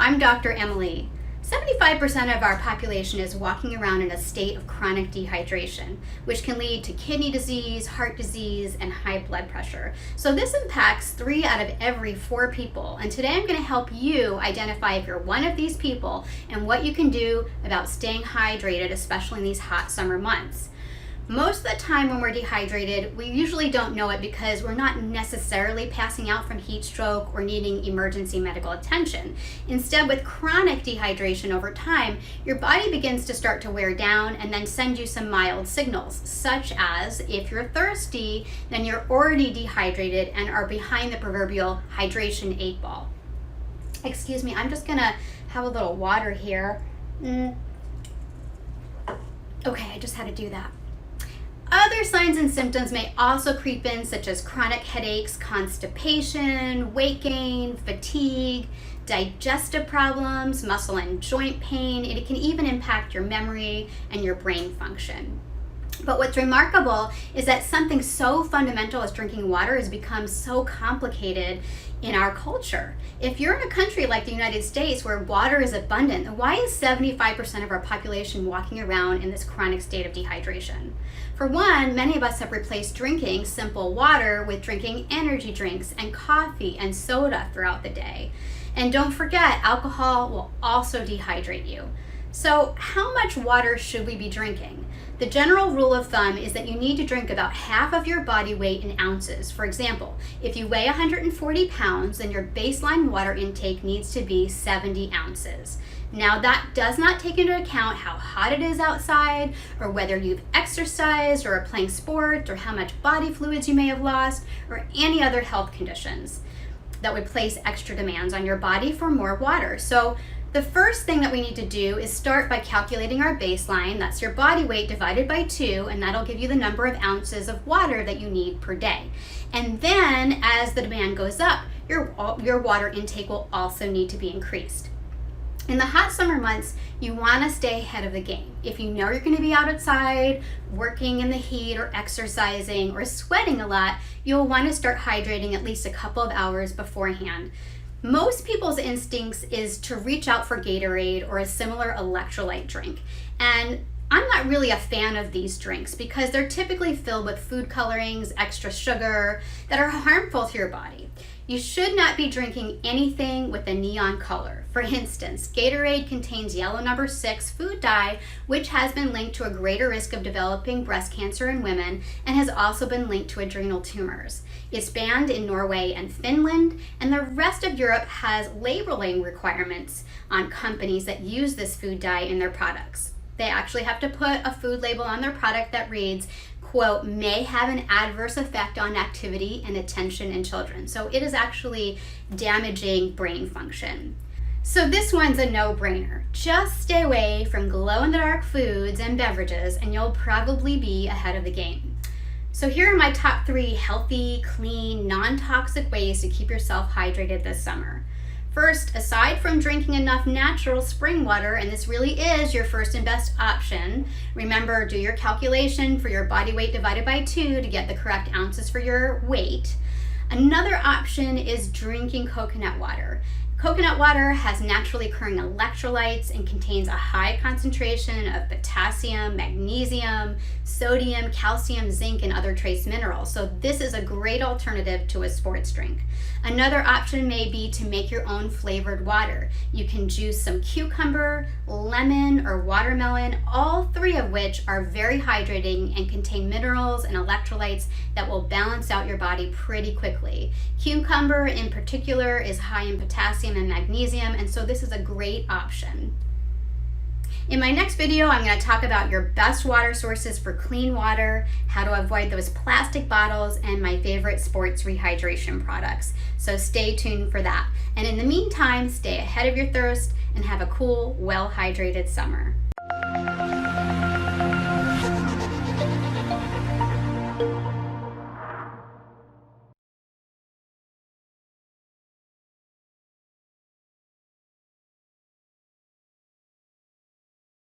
I'm Dr. Emily. 75% of our population is walking around in a state of chronic dehydration, which can lead to kidney disease, heart disease, and high blood pressure. So this impacts 3 out of every 4 people. And today I'm going to help you identify if you're one of these people and what you can do about staying hydrated, especially in these hot summer months. Most of the time when we're dehydrated, we usually don't know it because we're not necessarily passing out from heat stroke or needing emergency medical attention. Instead, with chronic dehydration over time, your body begins to start to wear down and then send you some mild signals, such as if you're thirsty, then you're already dehydrated and are behind the proverbial hydration 8 ball. Excuse me, I'm just gonna have a little water here. Okay, I just had to do that. Other signs and symptoms may also creep in, such as chronic headaches, constipation, weight gain, fatigue, digestive problems, muscle and joint pain. It can even impact your memory and your brain function. But what's remarkable is that something so fundamental as drinking water has become so complicated in our culture. If you're in a country like the United States where water is abundant, then why is 75% of our population walking around in this chronic state of dehydration? For one, many of us have replaced drinking simple water with drinking energy drinks and coffee and soda throughout the day. And don't forget, alcohol will also dehydrate you. So how much water should we be drinking? The general rule of thumb is that you need to drink about half of your body weight in ounces. For example, if you weigh 140 pounds, then your baseline water intake needs to be 70 ounces. Now that does not take into account how hot it is outside, or whether you've exercised or are playing sports, or how much body fluids you may have lost, or any other health conditions that would place extra demands on your body for more water. So the first thing that we need to do is start by calculating our baseline. That's your body weight divided by 2, and that'll give you the number of ounces of water that you need per day. And then as the demand goes up, your water intake will also need to be increased. In the hot summer months, you want to stay ahead of the game. If you know you're going to be outside, working in the heat or exercising or sweating a lot, you'll want to start hydrating at least a couple of hours beforehand. Most people's instincts is to reach out for Gatorade or a similar electrolyte drink. And I'm not really a fan of these drinks because they're typically filled with food colorings, extra sugar that are harmful to your body. You should not be drinking anything with a neon color. For instance, Gatorade contains yellow number 6 food dye, which has been linked to a greater risk of developing breast cancer in women and has also been linked to adrenal tumors. It's banned in Norway and Finland, and the rest of Europe has labeling requirements on companies that use this food dye in their products. They actually have to put a food label on their product that reads, quote, may have an adverse effect on activity and attention in children. So it is actually damaging brain function. So this one's a no-brainer. Just stay away from glow-in-the-dark foods and beverages and you'll probably be ahead of the game. So here are my top 3 healthy, clean, non-toxic ways to keep yourself hydrated this summer. First, aside from drinking enough natural spring water, and this really is your first and best option, remember, do your calculation for your body weight divided by 2 to get the correct ounces for your weight. Another option is drinking coconut water. Coconut water has naturally occurring electrolytes and contains a high concentration of potassium, magnesium, sodium, calcium, zinc, and other trace minerals. So this is a great alternative to a sports drink. Another option may be to make your own flavored water. You can juice some cucumber, lemon, or watermelon, all 3 of which are very hydrating and contain minerals and electrolytes that will balance out your body pretty quickly. Cucumber in particular is high in potassium and magnesium, and so this is a great option. In my next video, I'm going to talk about your best water sources for clean water, how to avoid those plastic bottles, and my favorite sports rehydration products. So stay tuned for that. And in the meantime, stay ahead of your thirst and have a cool, well-hydrated summer.